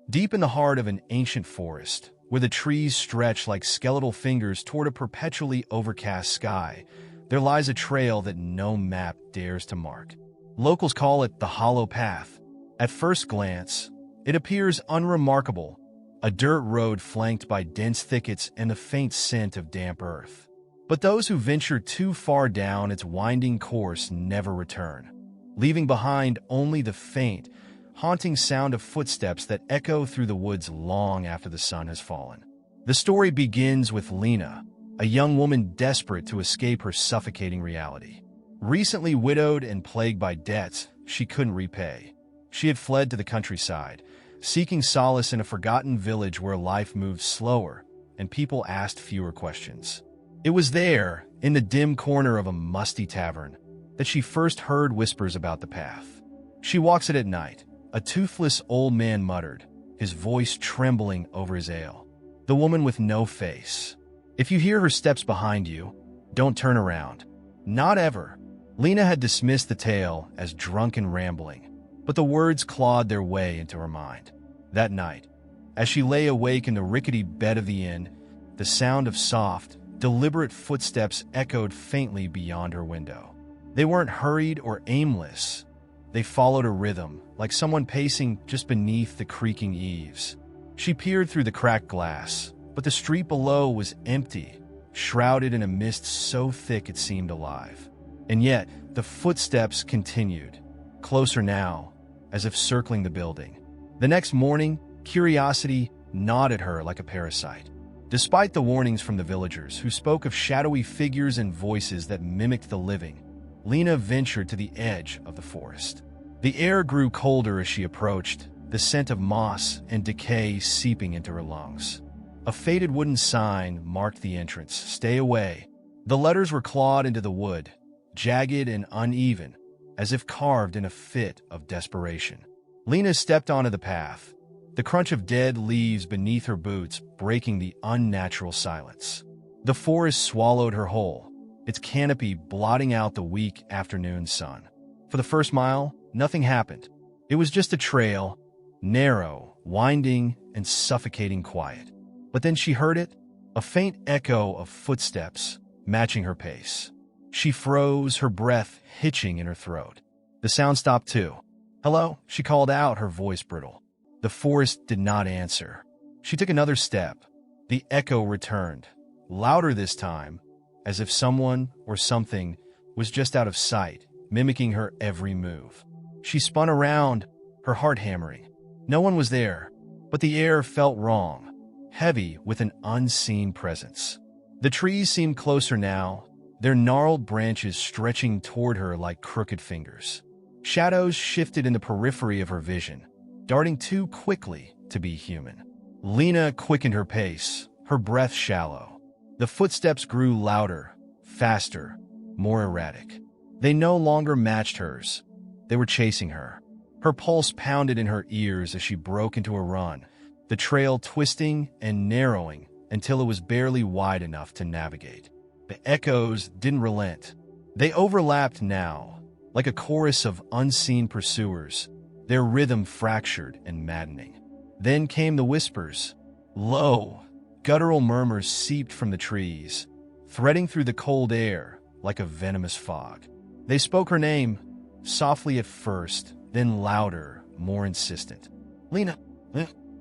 Deep in the heart of an ancient forest, where the trees stretch like skeletal fingers toward a perpetually overcast sky, there lies a trail that no map dares to mark. Locals call it the Hollow Path. At first glance, it appears unremarkable, a dirt road flanked by dense thickets and the faint scent of damp earth. But those who venture too far down its winding course never return, leaving behind only the faint, haunting sound of footsteps that echo through the woods long after the sun has fallen. The story begins with Lena, a young woman desperate to escape her suffocating reality. Recently widowed and plagued by debts she couldn't repay, she had fled to the countryside, seeking solace in a forgotten village where life moved slower and people asked fewer questions. It was there, in the dim corner of a musty tavern, that she first heard whispers about the path. She walks it at night, a toothless old man muttered, his voice trembling over his ale. The woman with no face. If you hear her steps behind you, don't turn around. Not ever. Lena had dismissed the tale as drunken rambling, but the words clawed their way into her mind. That night, as she lay awake in the rickety bed of the inn, the sound of soft, deliberate footsteps echoed faintly beyond her window. They weren't hurried or aimless. They followed a rhythm, like someone pacing just beneath the creaking eaves. She peered through the cracked glass, but the street below was empty, shrouded in a mist so thick it seemed alive. And yet, the footsteps continued, closer now, as if circling the building. The next morning, curiosity gnawed at her like a parasite. Despite the warnings from the villagers, who spoke of shadowy figures and voices that mimicked the living, Lena ventured to the edge of the forest. The air grew colder as she approached, the scent of moss and decay seeping into her lungs. A faded wooden sign marked the entrance, "Stay away." The letters were clawed into the wood, jagged and uneven, as if carved in a fit of desperation. Lena stepped onto the path, the crunch of dead leaves beneath her boots breaking the unnatural silence. The forest swallowed her whole, its canopy blotting out the weak afternoon sun. For the first mile, nothing happened. It was just a trail, narrow, winding, and suffocating quiet. But then she heard it, a faint echo of footsteps matching her pace. She froze, her breath hitching in her throat. The sound stopped too. "Hello," she called out, her voice brittle. The forest did not answer. She took another step. The echo returned, louder this time, as if someone or something was just out of sight, mimicking her every move. She spun around, her heart hammering. No one was there, but the air felt wrong, heavy with an unseen presence. The trees seemed closer now, their gnarled branches stretching toward her like crooked fingers. Shadows shifted in the periphery of her vision, darting too quickly to be human. Lena quickened her pace, her breath shallow. The footsteps grew louder, faster, more erratic. They no longer matched hers. They were chasing her. Her pulse pounded in her ears as she broke into a run, the trail twisting and narrowing until it was barely wide enough to navigate. The echoes didn't relent. They overlapped now, like a chorus of unseen pursuers, their rhythm fractured and maddening. Then came the whispers. Low, guttural murmurs seeped from the trees, threading through the cold air like a venomous fog. They spoke her name, softly at first, then louder, more insistent. "Lena,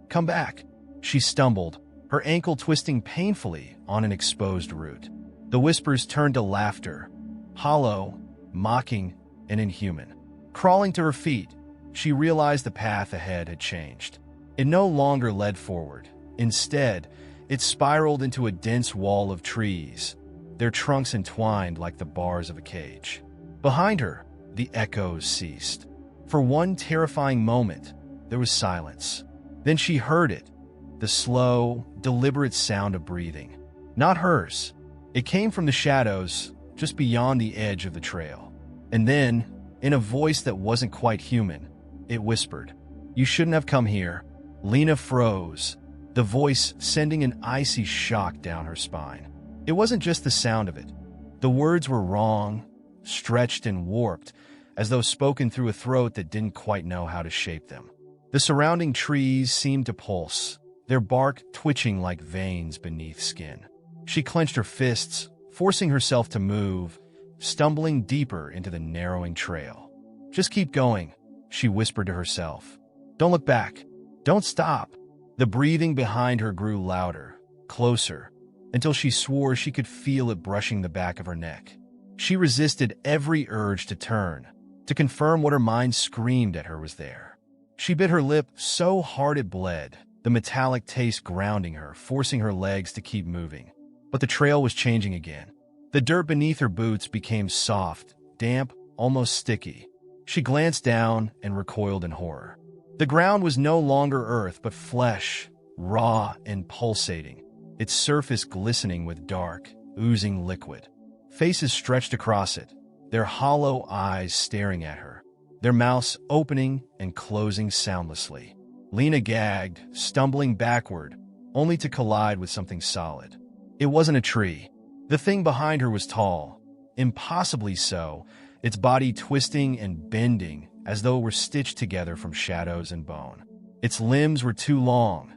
come back." She stumbled, her ankle twisting painfully on an exposed root. The whispers turned to laughter, hollow, mocking, and inhuman. Crawling to her feet, she realized the path ahead had changed. It no longer led forward. Instead, it spiraled into a dense wall of trees, their trunks entwined like the bars of a cage. Behind her, the echoes ceased. For one terrifying moment, there was silence. Then she heard it, the slow, deliberate sound of breathing. Not hers. It came from the shadows, just beyond the edge of the trail. And then, in a voice that wasn't quite human, it whispered, "You shouldn't have come here." Lena froze, the voice sending an icy shock down her spine. It wasn't just the sound of it. The words were wrong, stretched and warped, as though spoken through a throat that didn't quite know how to shape them. The surrounding trees seemed to pulse, their bark twitching like veins beneath skin. She clenched her fists, forcing herself to move, stumbling deeper into the narrowing trail. "Just keep going," she whispered to herself. "Don't look back. Don't stop." The breathing behind her grew louder, closer, until she swore she could feel it brushing the back of her neck. She resisted every urge to turn, to confirm what her mind screamed at her was there. She bit her lip so hard it bled, the metallic taste grounding her, forcing her legs to keep moving. But the trail was changing again. The dirt beneath her boots became soft, damp, almost sticky. She glanced down and recoiled in horror. The ground was no longer earth, but flesh, raw and pulsating, its surface glistening with dark, oozing liquid. Faces stretched across it, their hollow eyes staring at her, their mouths opening and closing soundlessly. Lena gagged, stumbling backward, only to collide with something solid. It wasn't a tree. The thing behind her was tall, impossibly so, its body twisting and bending as though it were stitched together from shadows and bone. Its limbs were too long,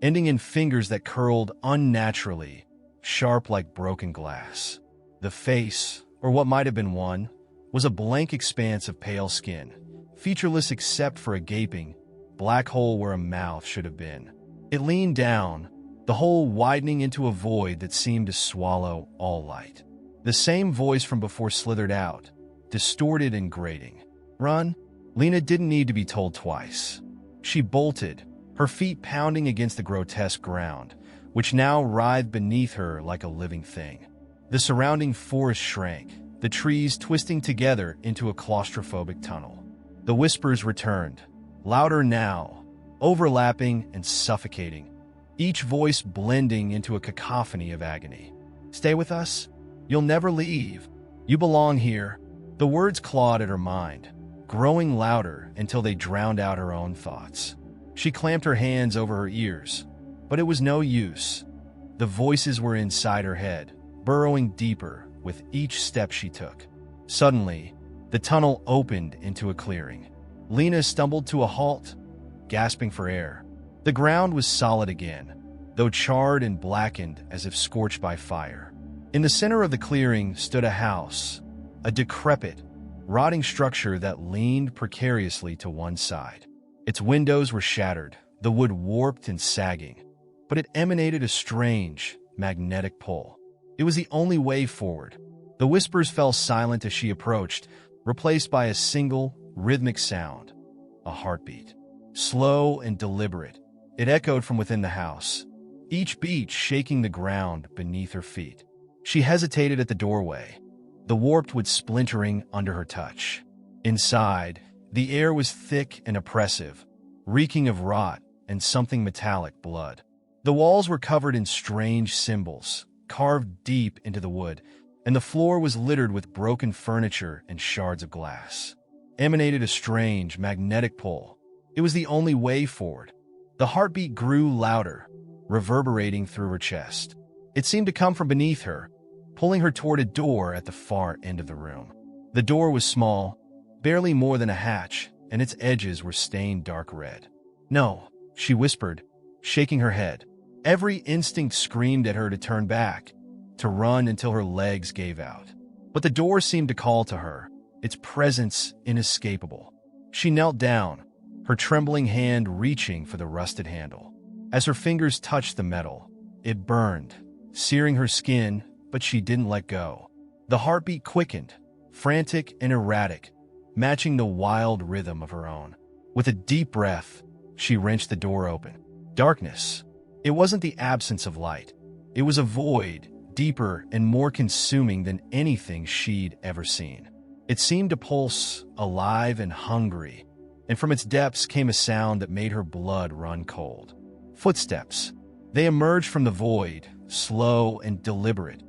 ending in fingers that curled unnaturally, sharp like broken glass. The face, or what might have been one, was a blank expanse of pale skin, featureless except for a gaping, black hole where a mouth should have been. It leaned down, the hole widening into a void that seemed to swallow all light. The same voice from before slithered out, distorted and grating. "Run?" Lena didn't need to be told twice. She bolted, her feet pounding against the grotesque ground, which now writhed beneath her like a living thing. The surrounding forest shrank, the trees twisting together into a claustrophobic tunnel. The whispers returned, louder now, overlapping and suffocating, each voice blending into a cacophony of agony. "Stay with us. You'll never leave. You belong here." The words clawed at her mind, growing louder until they drowned out her own thoughts. She clamped her hands over her ears, but it was no use. The voices were inside her head, burrowing deeper with each step she took. Suddenly, the tunnel opened into a clearing. Lena stumbled to a halt, gasping for air. The ground was solid again, though charred and blackened as if scorched by fire. In the center of the clearing stood a house, a decrepit, rotting structure that leaned precariously to one side. Its windows were shattered, the wood warped and sagging, but it emanated a strange, magnetic pull. It was the only way forward. The whispers fell silent as she approached, replaced by a single, rhythmic sound, a heartbeat. Slow and deliberate, it echoed from within the house, each beat shaking the ground beneath her feet. She hesitated at the doorway, the warped wood splintering under her touch. Inside, the air was thick and oppressive, reeking of rot and something metallic blood. The walls were covered in strange symbols, carved deep into the wood, and the floor was littered with broken furniture and shards of glass. Emanated a strange, magnetic pull. It was the only way forward. The heartbeat grew louder, reverberating through her chest. It seemed to come from beneath her, pulling her toward a door at the far end of the room. The door was small, barely more than a hatch, and its edges were stained dark red. "No," she whispered, shaking her head. Every instinct screamed at her to turn back, to run until her legs gave out. But the door seemed to call to her, its presence inescapable. She knelt down, her trembling hand reaching for the rusted handle. As her fingers touched the metal, it burned, searing her skin, but she didn't let go. The heartbeat quickened, frantic and erratic, matching the wild rhythm of her own. With a deep breath, she wrenched the door open. Darkness. It wasn't the absence of light. It was a void, deeper and more consuming than anything she'd ever seen. It seemed to pulse, alive and hungry, and from its depths came a sound that made her blood run cold. Footsteps. They emerged from the void, slow and deliberate,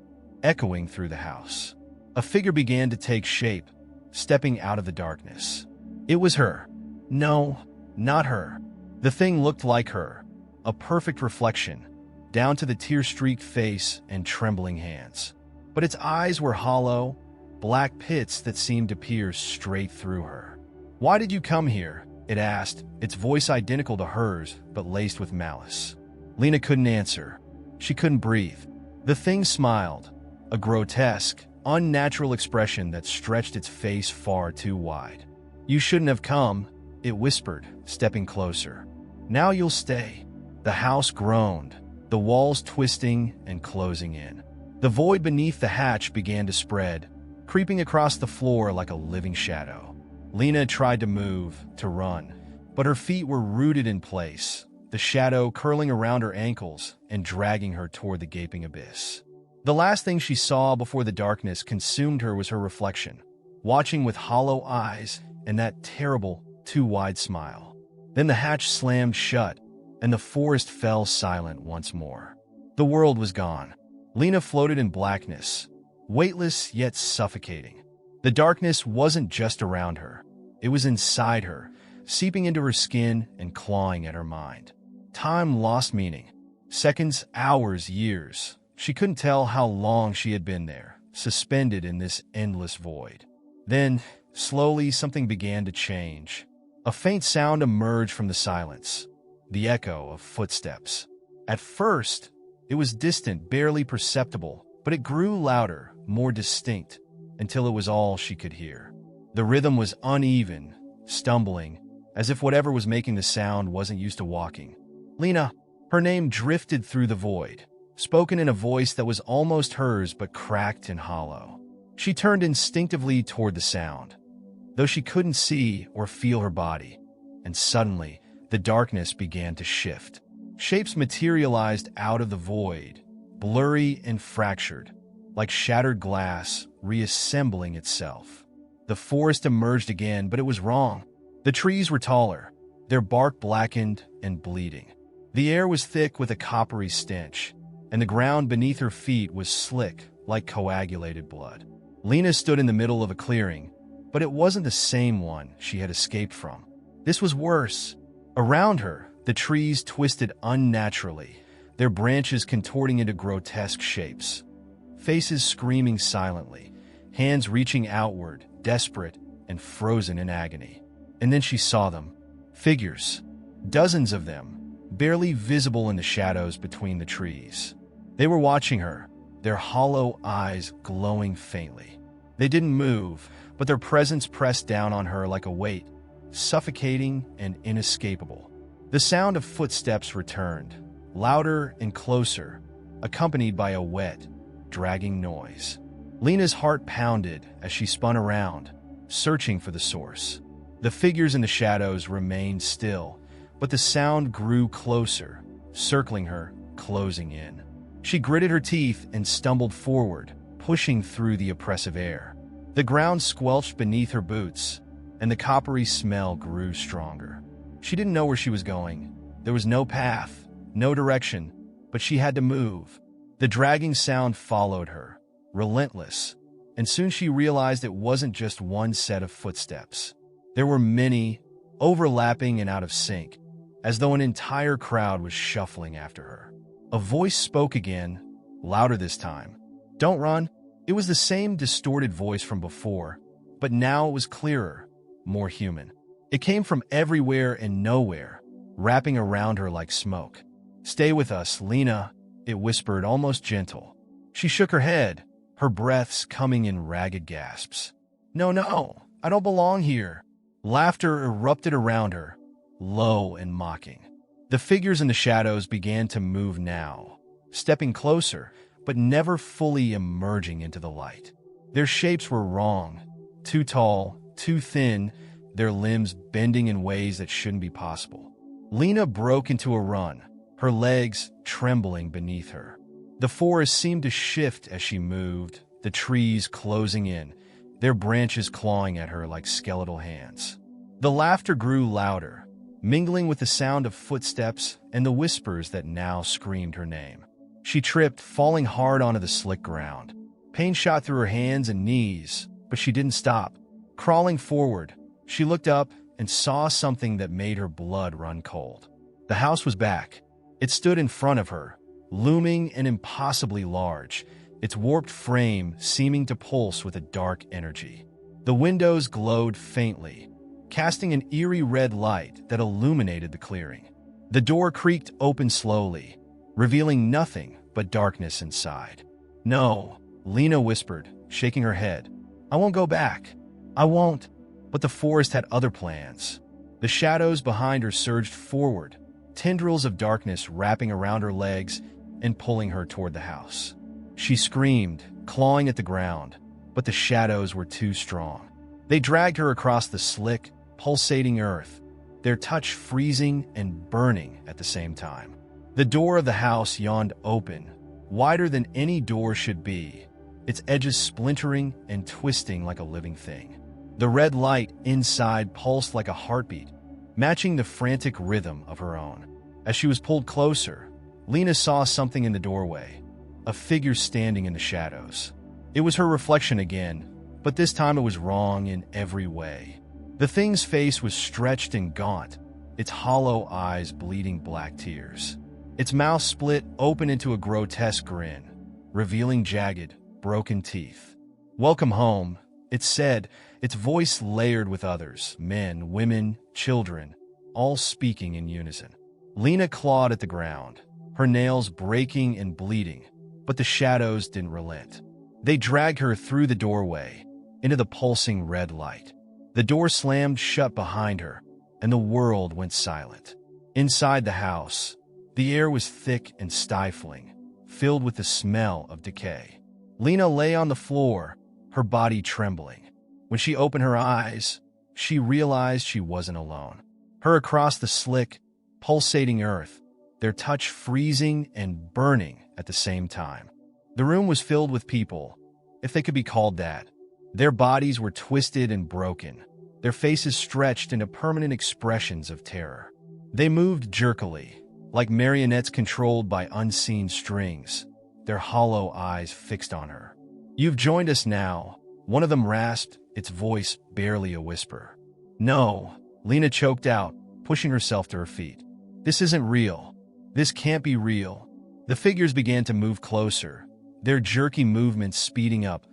echoing through the house. A figure began to take shape, stepping out of the darkness. It was her. No, not her. The thing looked like her, a perfect reflection, down to the tear-streaked face and trembling hands. But its eyes were hollow, black pits that seemed to pierce straight through her. "Why did you come here?" it asked, its voice identical to hers, but laced with malice. Lena couldn't answer. She couldn't breathe. The thing smiled, a grotesque, unnatural expression that stretched its face far too wide. "You shouldn't have come," it whispered, stepping closer. "Now you'll stay." The house groaned, the walls twisting and closing in. The void beneath the hatch began to spread, creeping across the floor like a living shadow. Lena tried to move, to run, but her feet were rooted in place, the shadow curling around her ankles and dragging her toward the gaping abyss. The last thing she saw before the darkness consumed her was her reflection, watching with hollow eyes and that terrible, too-wide smile. Then the hatch slammed shut, and the forest fell silent once more. The world was gone. Lena floated in blackness, weightless yet suffocating. The darkness wasn't just around her. It was inside her, seeping into her skin and clawing at her mind. Time lost meaning. Seconds, hours, years. She couldn't tell how long she had been there, suspended in this endless void. Then, slowly, something began to change. A faint sound emerged from the silence, the echo of footsteps. At first, it was distant, barely perceptible, but it grew louder, more distinct, until it was all she could hear. The rhythm was uneven, stumbling, as if whatever was making the sound wasn't used to walking. Lena, her name drifted through the void, spoken in a voice that was almost hers but cracked and hollow. She turned instinctively toward the sound, though she couldn't see or feel her body, and suddenly, the darkness began to shift. Shapes materialized out of the void, blurry and fractured, like shattered glass reassembling itself. The forest emerged again, but it was wrong. The trees were taller, their bark blackened and bleeding. The air was thick with a coppery stench, and the ground beneath her feet was slick like coagulated blood. Lena stood in the middle of a clearing, but it wasn't the same one she had escaped from. This was worse. Around her, the trees twisted unnaturally, their branches contorting into grotesque shapes. Faces screaming silently, hands reaching outward, desperate and frozen in agony. And then she saw them. Figures. Dozens of them, barely visible in the shadows between the trees. They were watching her, their hollow eyes glowing faintly. They didn't move, but their presence pressed down on her like a weight, suffocating and inescapable. The sound of footsteps returned, louder and closer, accompanied by a wet, dragging noise. Lena's heart pounded as she spun around, searching for the source. The figures in the shadows remained still, but the sound grew closer, circling her, closing in. She gritted her teeth and stumbled forward, pushing through the oppressive air. The ground squelched beneath her boots, and the coppery smell grew stronger. She didn't know where she was going. There was no path, no direction, but she had to move. The dragging sound followed her, relentless, and soon she realized it wasn't just one set of footsteps. There were many, overlapping and out of sync, as though an entire crowd was shuffling after her. A voice spoke again, louder this time. "Don't run." It was the same distorted voice from before, but now it was clearer, more human. It came from everywhere and nowhere, wrapping around her like smoke. "Stay with us, Lena," it whispered, almost gentle. She shook her head, her breaths coming in ragged gasps. No, I don't belong here." Laughter erupted around her, low and mocking. The figures in the shadows began to move now, stepping closer, but never fully emerging into the light. Their shapes were wrong, too tall, too thin, their limbs bending in ways that shouldn't be possible. Lena broke into a run, her legs trembling beneath her. The forest seemed to shift as she moved, the trees closing in, their branches clawing at her like skeletal hands. The laughter grew louder, mingling with the sound of footsteps and the whispers that now screamed her name. She tripped, falling hard onto the slick ground. Pain shot through her hands and knees, but she didn't stop. Crawling forward, she looked up and saw something that made her blood run cold. The house was back. It stood in front of her, looming and impossibly large, its warped frame seeming to pulse with a dark energy. The windows glowed faintly, casting an eerie red light that illuminated the clearing. The door creaked open slowly, revealing nothing but darkness inside. "No," Lena whispered, shaking her head. "I won't go back. I won't." But the forest had other plans. The shadows behind her surged forward, tendrils of darkness wrapping around her legs and pulling her toward the house. She screamed, clawing at the ground, but the shadows were too strong. They dragged her across the slick, pulsating earth, their touch freezing and burning at the same time. The door of the house yawned open, wider than any door should be, its edges splintering and twisting like a living thing. The red light inside pulsed like a heartbeat, matching the frantic rhythm of her own. As she was pulled closer, Lena saw something in the doorway, a figure standing in the shadows. It was her reflection again, but this time it was wrong in every way. The thing's face was stretched and gaunt, its hollow eyes bleeding black tears. Its mouth split open into a grotesque grin, revealing jagged, broken teeth. "Welcome home," it said, its voice layered with others, men, women, children, all speaking in unison. Lena clawed at the ground, her nails breaking and bleeding, but the shadows didn't relent. They dragged her through the doorway, into the pulsing red light. The door slammed shut behind her, and the world went silent. Inside the house, the air was thick and stifling, filled with the smell of decay. Lena lay on the floor, her body trembling. When she opened her eyes, she realized she wasn't alone. Her across the slick, pulsating earth, their touch freezing and burning at the same time. The room was filled with people, if they could be called that. Their bodies were twisted and broken, their faces stretched into permanent expressions of terror. They moved jerkily, like marionettes controlled by unseen strings, their hollow eyes fixed on her. "You've joined us now," one of them rasped, its voice barely a whisper. "No," Lena choked out, pushing herself to her feet. "This isn't real. This can't be real." The figures began to move closer, their jerky movements speeding up,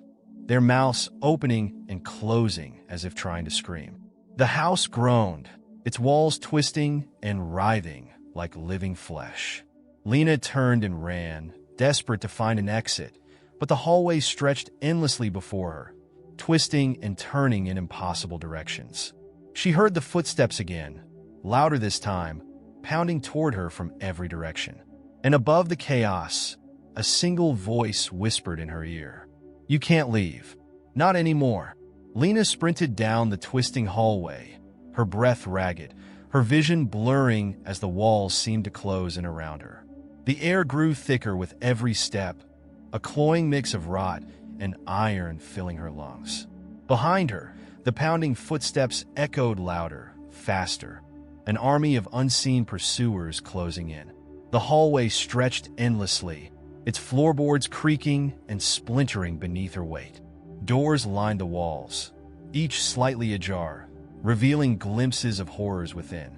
their mouths opening and closing as if trying to scream. The house groaned, its walls twisting and writhing like living flesh. Lena turned and ran, desperate to find an exit, but the hallway stretched endlessly before her, twisting and turning in impossible directions. She heard the footsteps again, louder this time, pounding toward her from every direction. And above the chaos, a single voice whispered in her ear, "You can't leave. Not anymore." Lena sprinted down the twisting hallway, her breath ragged, her vision blurring as the walls seemed to close in around her. The air grew thicker with every step, a cloying mix of rot and iron filling her lungs. Behind her, the pounding footsteps echoed louder, faster, an army of unseen pursuers closing in. The hallway stretched endlessly, its floorboards creaking and splintering beneath her weight. Doors lined the walls, each slightly ajar, revealing glimpses of horrors within.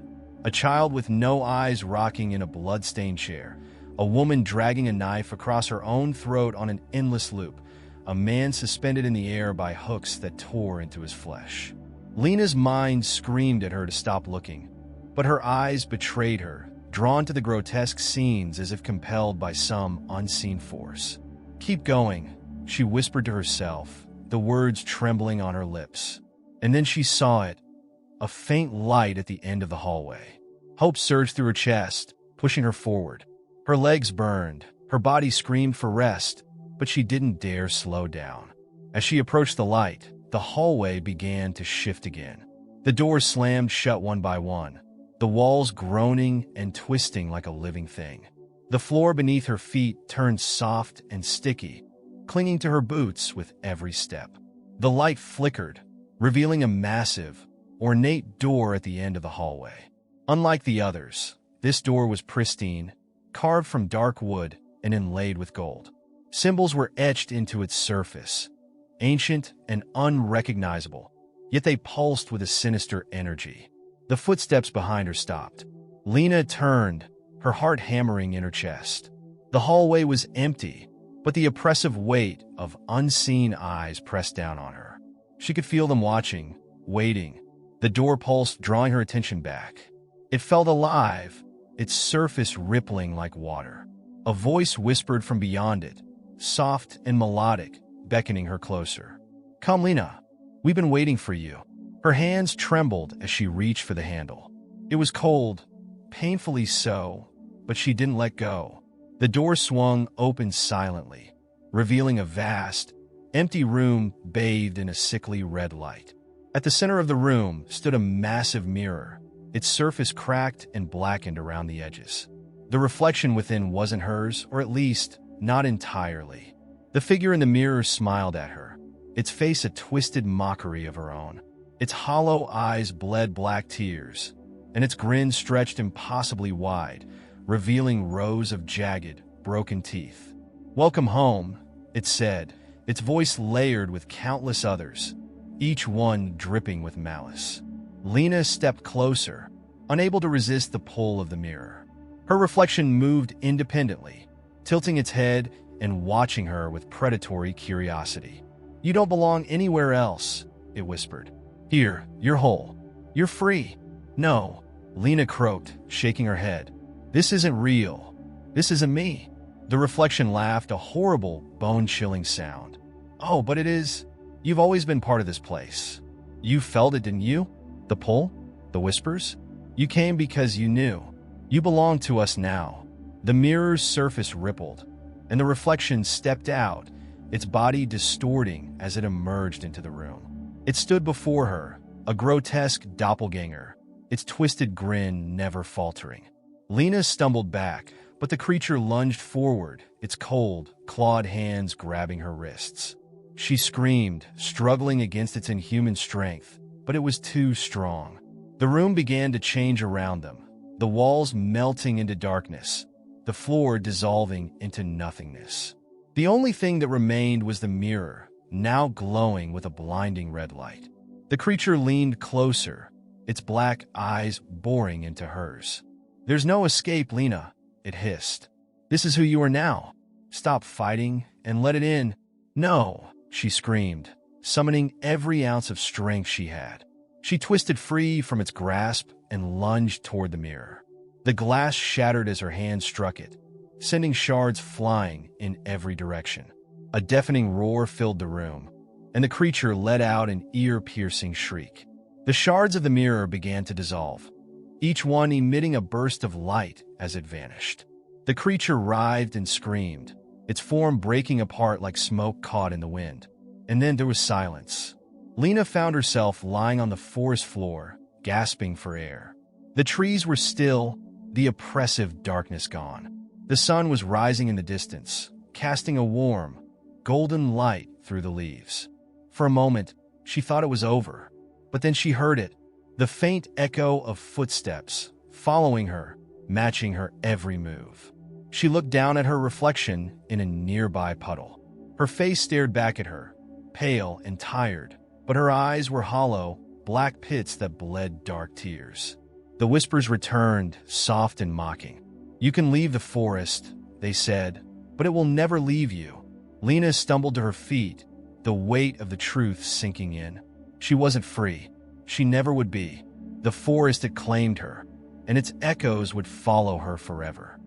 A child with no eyes rocking in a blood-stained chair, a woman dragging a knife across her own throat on an endless loop, a man suspended in the air by hooks that tore into his flesh. Lena's mind screamed at her to stop looking, but her eyes betrayed her, drawn to the grotesque scenes as if compelled by some unseen force. "Keep going," she whispered to herself, the words trembling on her lips. And then she saw it, a faint light at the end of the hallway. Hope surged through her chest, pushing her forward. Her legs burned, her body screamed for rest, but she didn't dare slow down. As she approached the light, the hallway began to shift again. The doors slammed shut one by one, the walls groaning and twisting like a living thing. The floor beneath her feet turned soft and sticky, clinging to her boots with every step. The light flickered, revealing a massive, ornate door at the end of the hallway. Unlike the others, this door was pristine, carved from dark wood and inlaid with gold. Symbols were etched into its surface, ancient and unrecognizable, yet they pulsed with a sinister energy. The footsteps behind her stopped. Lena turned, her heart hammering in her chest. The hallway was empty, but the oppressive weight of unseen eyes pressed down on her. She could feel them watching, waiting, The door pulsed, drawing her attention back. It felt alive, its surface rippling like water. A voice whispered from beyond it, soft and melodic, beckoning her closer. "Come, Lena. We've been waiting for you." Her hands trembled as she reached for the handle. It was cold, painfully so, but she didn't let go. The door swung open silently, revealing a vast, empty room bathed in a sickly red light. At the center of the room stood a massive mirror, its surface cracked and blackened around the edges. The reflection within wasn't hers, or at least, not entirely. The figure in the mirror smiled at her, its face a twisted mockery of her own. Its hollow eyes bled black tears, and its grin stretched impossibly wide, revealing rows of jagged, broken teeth. "Welcome home," it said, its voice layered with countless others, each one dripping with malice. Lena stepped closer, unable to resist the pull of the mirror. Her reflection moved independently, tilting its head and watching her with predatory curiosity. "You don't belong anywhere else," it whispered. "Here, you're whole. You're free." "No," Lena croaked, shaking her head. "This isn't real. This isn't me." The reflection laughed, a horrible, bone-chilling sound. "Oh, but it is. You've always been part of this place. You felt it, didn't you? The pull? The whispers? You came because you knew. You belong to us now." The mirror's surface rippled, and the reflection stepped out, its body distorting as it emerged into the room. It stood before her, a grotesque doppelganger, its twisted grin never faltering. Lena stumbled back, but the creature lunged forward, its cold, clawed hands grabbing her wrists. She screamed, struggling against its inhuman strength, but it was too strong. The room began to change around them, the walls melting into darkness, the floor dissolving into nothingness. The only thing that remained was the mirror, now glowing with a blinding red light. The creature leaned closer, its black eyes boring into hers. "There's no escape, Lena," it hissed. "This is who you are now. Stop fighting and let it in." "No," she screamed, summoning every ounce of strength she had. She twisted free from its grasp and lunged toward the mirror. The glass shattered as her hand struck it, sending shards flying in every direction. A deafening roar filled the room, and the creature let out an ear-piercing shriek. The shards of the mirror began to dissolve, each one emitting a burst of light as it vanished. The creature writhed and screamed, its form breaking apart like smoke caught in the wind. And then there was silence. Lena found herself lying on the forest floor, gasping for air. The trees were still, the oppressive darkness gone. The sun was rising in the distance, casting a warm, golden light through the leaves. For a moment, she thought it was over, but then she heard it, the faint echo of footsteps, following her, matching her every move. She looked down at her reflection in a nearby puddle. Her face stared back at her, pale and tired, but her eyes were hollow, black pits that bled dark tears. The whispers returned, soft and mocking. "You can leave the forest," they said, "but it will never leave you." Lena stumbled to her feet, the weight of the truth sinking in. She wasn't free. She never would be. The forest had claimed her, and its echoes would follow her forever.